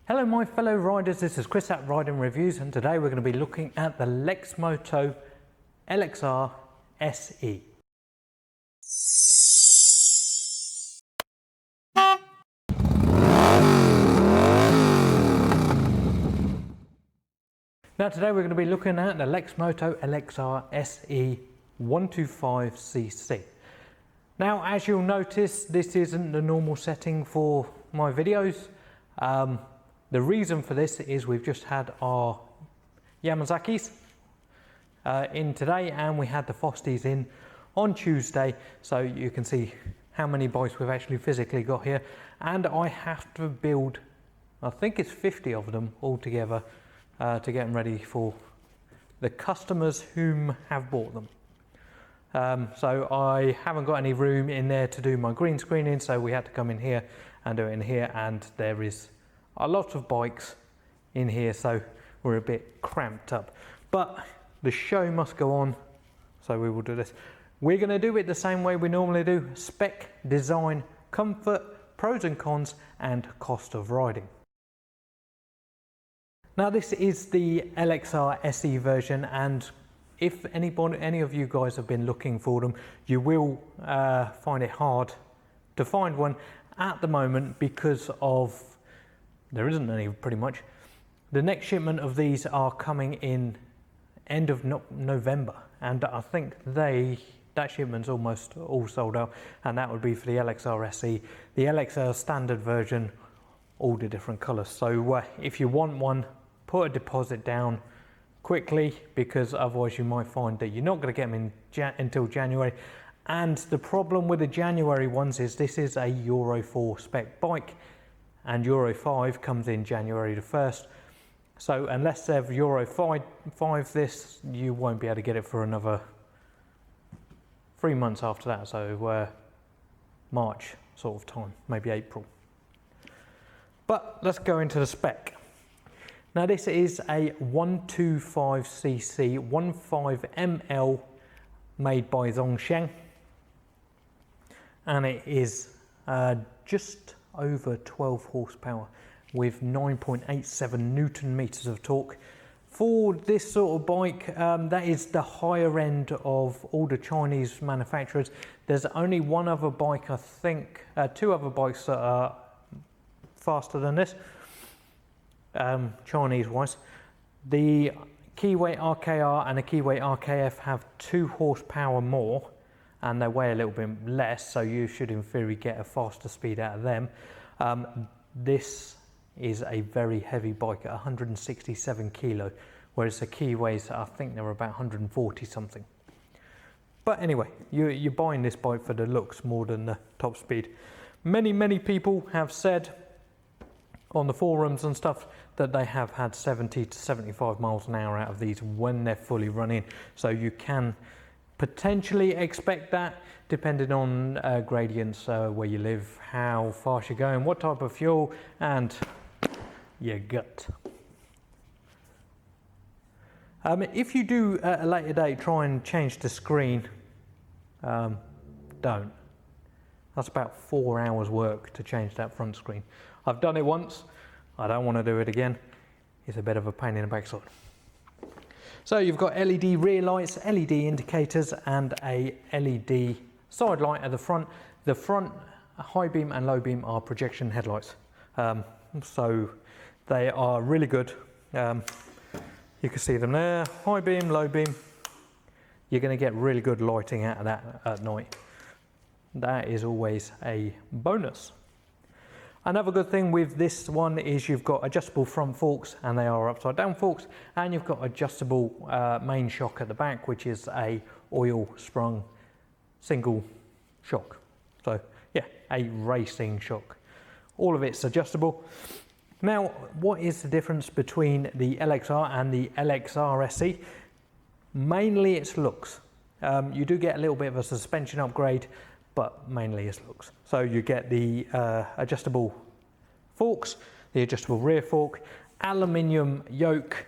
Hello my fellow riders, this is Chris at Riding Reviews, and today we're going to be looking at the Lexmoto LXR SE. Now today we're going to be looking at the Lexmoto LXR SE 125cc. Now as you'll notice, this isn't the normal setting for my videos. The reason for this is we've just had our Yamazakis in today, and we had the Fosties in on Tuesday, so you can see how many bikes we've actually physically got here. And I have to build, I think it's 50 of them altogether to get them ready for the customers whom have bought them. So I haven't got any room in there to do my green screening, so we had to come in here and do it in here, and there is a lot of bikes in here, so we're a bit cramped up. But the show must go on, so we will do this. We're going to do it the same way we normally do: spec, design, comfort, pros and cons, and cost of riding. Now this is the LXR SE version, and if any of you guys have been looking for them, you will find it hard to find one at the moment because of there isn't any pretty much. The next shipment of these are coming in end of November, and I think that shipment's almost all sold out, and that would be for the LXR SE, the LXR standard version, all the different colours. So if you want one, put a deposit down quickly, because otherwise you might find that you're not going to get them in until January. And the problem with the January ones is this is a Euro 4 spec bike, and Euro 5 comes in January the 1st. So unless they've Euro 5 this, you won't be able to get it for another 3 months after that, so March sort of time, maybe April. But let's go into the spec. Now this is a 125cc 15ml made by Zhongsheng, and it is just over 12 horsepower with 9.87 Newton meters of torque. For this sort of bike, that is the higher end of all the Chinese manufacturers. There's only one other bike, I think, two other bikes that are faster than this, Chinese wise. The Keyway RKR and the Keyway RKF have 2 horsepower more, and they weigh a little bit less, so you should in theory get a faster speed out of them. This is a very heavy bike at 167 kilo, whereas the Keyways, I think they're about 140 something. But anyway, you're buying this bike for the looks more than the top speed. Many people have said on the forums and stuff that they have had 70 to 75 miles an hour out of these when they're fully running, so you can potentially expect that depending on gradients, where you live, how fast you're going, what type of fuel, and your gut. If you do at a later date try and change the screen, don't. That's about 4 hours work to change that front screen. I've done it once, I don't want to do it again. It's a bit of a pain in the backside. So you've got LED rear lights, LED indicators, and a LED side light at the front. The front high beam and low beam are projection headlights. So they are really good. You can see them there, high beam, low beam. You're going to get really good lighting out of that at night. That is always a bonus. Another good thing with this one is you've got adjustable front forks, and they are upside down forks, and you've got adjustable main shock at the back, which is a oil sprung single shock. So yeah, a racing shock. All of it's adjustable. Now, what is the difference between the LXR and the LXR SE? Mainly it's looks. You do get a little bit of a suspension upgrade, but mainly it's looks. So you get the adjustable forks, the adjustable rear fork, aluminium yoke,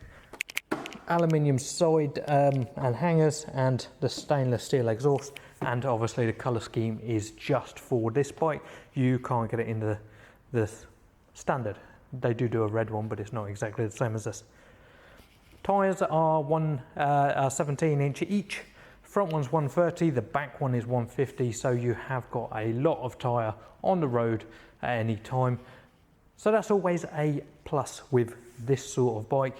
aluminium side and hangers, and the stainless steel exhaust. And obviously the colour scheme is just for this bike. You can't get it in the standard They do a red one, but it's not exactly the same as this. Tyres are 17-inch each. Front one's 130, the back one is 150, so you have got a lot of tyre on the road at any time. So that's always a plus with this sort of bike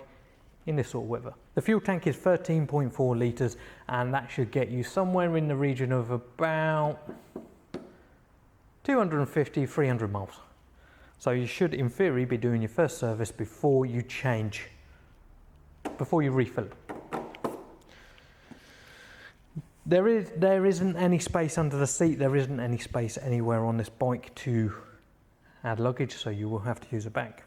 in this sort of weather. The fuel tank is 13.4 litres, and that should get you somewhere in the region of about 250-300 miles. So you should, in theory, be doing your first service before you refill. There isn't any space under the seat. There isn't any space anywhere on this bike to add luggage, so you will have to use a bag.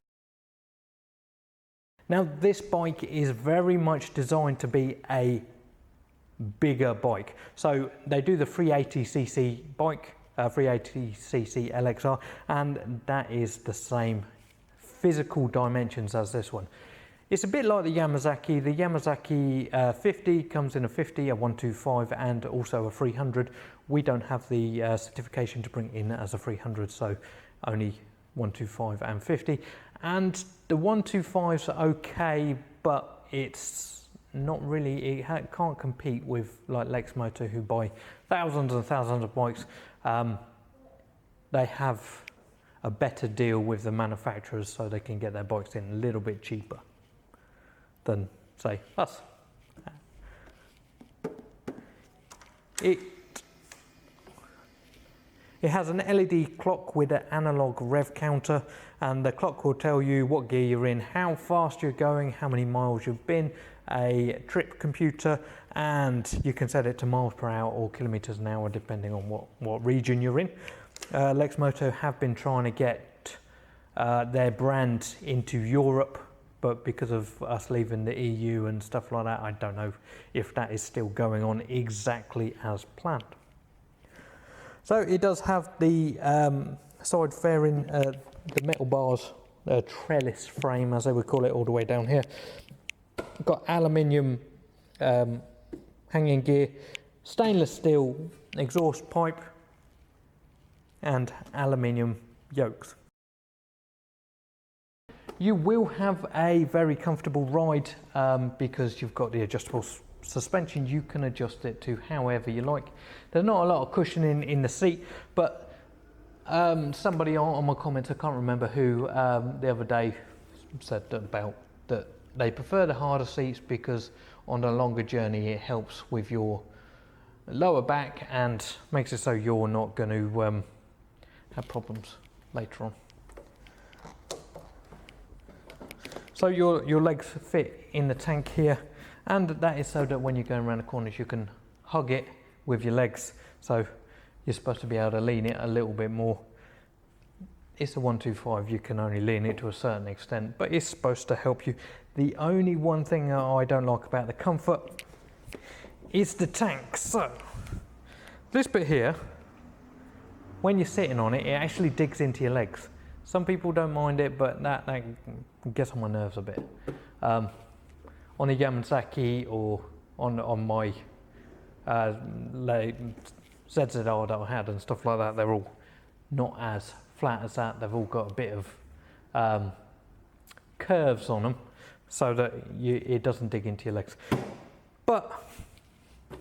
Now, this bike is very much designed to be a bigger bike. So they do the 380cc bike, 380cc LXR, and that is the same physical dimensions as this one. It's a bit like the Yamazaki. The Yamazaki 50 comes in a 50, a 125, and also a 300. We don't have the certification to bring in as a 300, so only 125 and 50. And the 125's okay, but it's not really, it can't compete with like Lexmoto, who buy thousands and thousands of bikes. They have a better deal with the manufacturers, so they can get their bikes in a little bit cheaper than, say, us. It has an LED clock with an analog rev counter, and the clock will tell you what gear you're in, how fast you're going, how many miles you've been, a trip computer, and you can set it to miles per hour or kilometers an hour depending on what region you're in. Lexmoto have been trying to get their brand into Europe, but because of us leaving the EU and stuff like that, I don't know if that is still going on exactly as planned. So it does have the side fairing, the metal bars, trellis frame as they would call it, all the way down here. Got aluminium hanging gear, stainless steel exhaust pipe, and aluminium yokes. You will have a very comfortable ride because you've got the adjustable suspension. You can adjust it to however you like. There's not a lot of cushioning in the seat, but somebody on my comments, I can't remember who, the other day said about that they prefer the harder seats because on a longer journey it helps with your lower back and makes it so you're not going to have problems later on. So your legs fit in the tank here, and that is so that when you're going around the corners you can hug it with your legs, so you're supposed to be able to lean it a little bit more. It's a 125, you can only lean it to a certain extent, but it's supposed to help you. The only one thing that I don't like about the comfort is the tank. So this bit here, when you're sitting on it, it actually digs into your legs. Some people don't mind it, but that gets on my nerves a bit. On the Yamazaki or on my ZZR that I had and stuff like that, they're all not as flat as that. They've all got a bit of curves on them so that it doesn't dig into your legs. But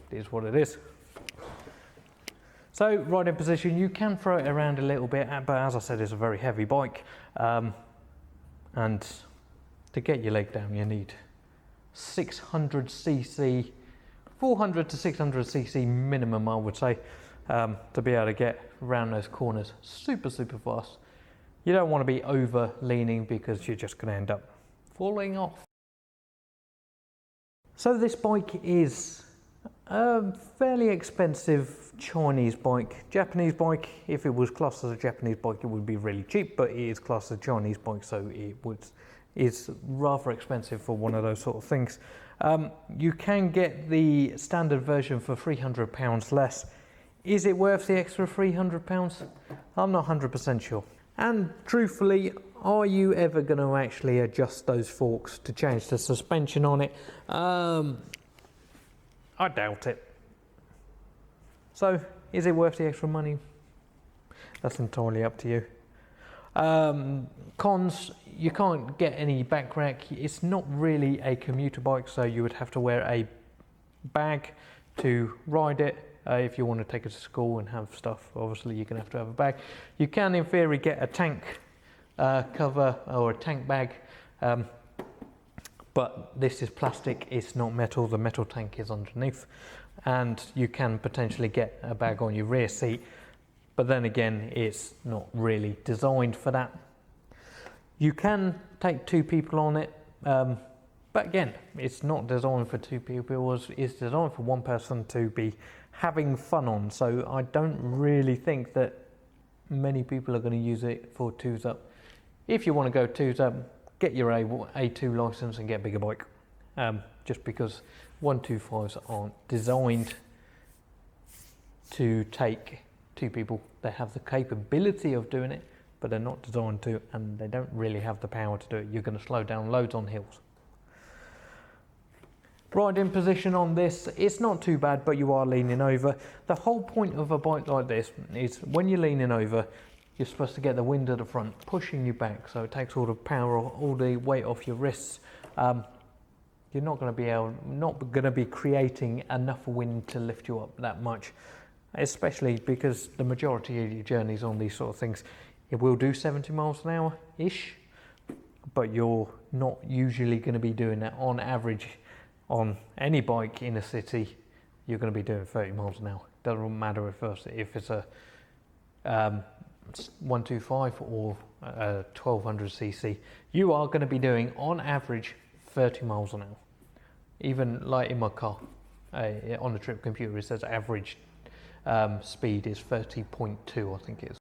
it is what it is. So riding position, you can throw it around a little bit, but as I said, it's a very heavy bike, and to get your leg down you need 600cc, 400 to 600cc minimum, I would say, to be able to get around those corners super fast. You don't want to be over leaning because you're just going to end up falling off. So this bike is a fairly expensive Chinese bike. Japanese bike, if it was classed as a Japanese bike, it would be really cheap, but it is classed as a Chinese bike, so it's rather expensive for one of those sort of things. You can get the standard version for £300 less. Is it worth the extra £300? I'm not 100% sure. And truthfully, are you ever going to actually adjust those forks to change the suspension on it? I doubt it. So, is it worth the extra money? That's entirely up to you. Cons, you can't get any back rack. It's not really a commuter bike, so you would have to wear a bag to ride it. If you want to take it to school and have stuff, obviously you're going to have a bag. You can in theory get a tank cover or a tank bag, but this is plastic, it's not metal. The metal tank is underneath, and you can potentially get a bag on your rear seat, but then again it's not really designed for that. You can take 2 people on it, but again, it's not designed for 2 people. It's designed for 1 person to be having fun on, so I don't really think that many people are going to use it for 2s up. If you want to go 2s up, get your A2 license and get a bigger bike, just because 125s aren't designed to take 2 people. They have the capability of doing it, but they're not designed to, and they don't really have the power to do it. You're going to slow down loads on hills. Riding position on this, it's not too bad, but you are leaning over. The whole point of a bike like this is when you're leaning over, you're supposed to get the wind at the front pushing you back, so it takes all the power, all the weight off your wrists. You're not going to be creating enough wind to lift you up that much, especially because the majority of your journeys on these sort of things, it will do 70 miles an hour ish, but you're not usually going to be doing that on average. On any bike in a city, you're going to be doing 30 miles an hour. Doesn't matter if it's a 125 or a 1200cc. You are going to be doing on average 30 miles an hour. Even like in my car, on the trip computer, it says average speed is 30.2, I think it is.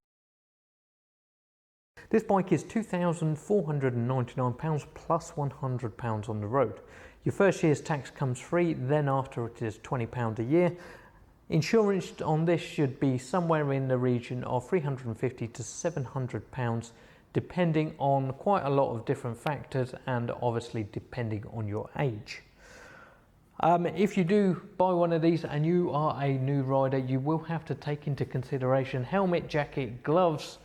This bike is £2,499 plus £100 on the road. Your first year's tax comes free, then after it is £20 a year. Insurance on this should be somewhere in the region of £350 to £700, depending on quite a lot of different factors and obviously depending on your age. If you do buy one of these and you are a new rider, you will have to take into consideration helmet, jacket, gloves,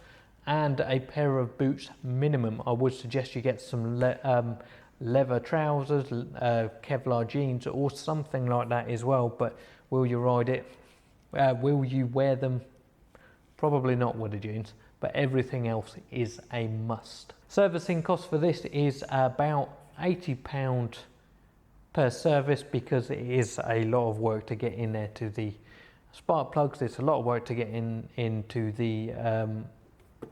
and a pair of boots minimum. I would suggest you get some leather trousers, Kevlar jeans or something like that as well, but will you ride it? Will you wear them? Probably not with the jeans, but everything else is a must. Servicing cost for this is about £80 per service, because it is a lot of work to get in there to the spark plugs. It's a lot of work to get into the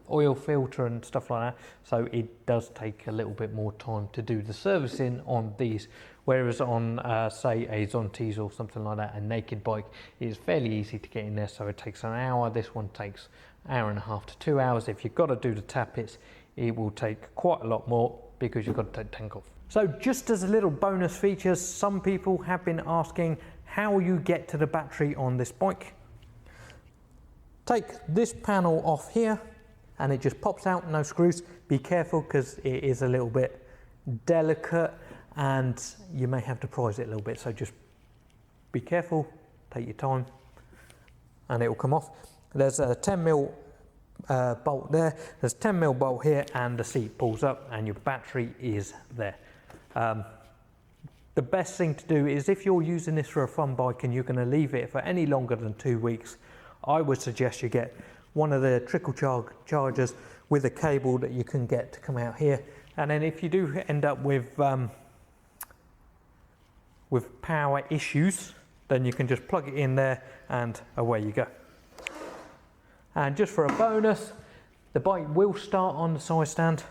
oil filter and stuff like that, so it does take a little bit more time to do the servicing on these, whereas on say a Zontes or something like that, a naked bike, is fairly easy to get in there, so it takes an hour. This one takes an hour and a half to 2 hours. If you've got to do the tappets, it will take quite a lot more because you've got to take the tank off. So just as a little bonus feature, some people have been asking how you get to the battery on this bike. Take this panel off here and it just pops out, no screws. Be careful because it is a little bit delicate and you may have to prise it a little bit, so just be careful, take your time, and it will come off. There's a 10mm bolt there, there's a 10mm bolt here, and the seat pulls up and your battery is there. The best thing to do is, if you're using this for a fun bike and you're going to leave it for any longer than 2 weeks, I would suggest you get one of the trickle chargers with a cable that you can get to come out here, and then if you do end up with power issues, then you can just plug it in there and away you go. And just for a bonus, the bike will start on the side stand.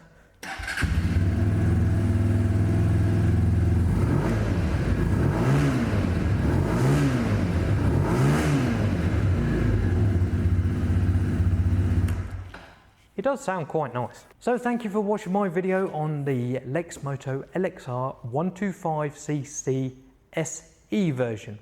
It does sound quite nice. So thank you for watching my video on the Lexmoto LXR 125cc SE version.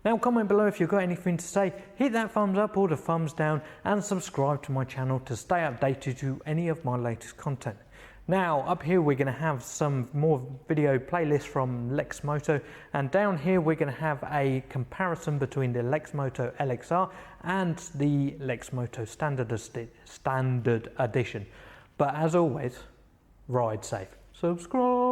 Now comment below if you've got anything to say, hit that thumbs up or the thumbs down, and subscribe to my channel to stay updated to any of my latest content. Now up here we're going to have some more video playlists from Lexmoto, and down here we're going to have a comparison between the Lexmoto LXR and the Lexmoto Standard Edition. But as always, ride safe. Subscribe.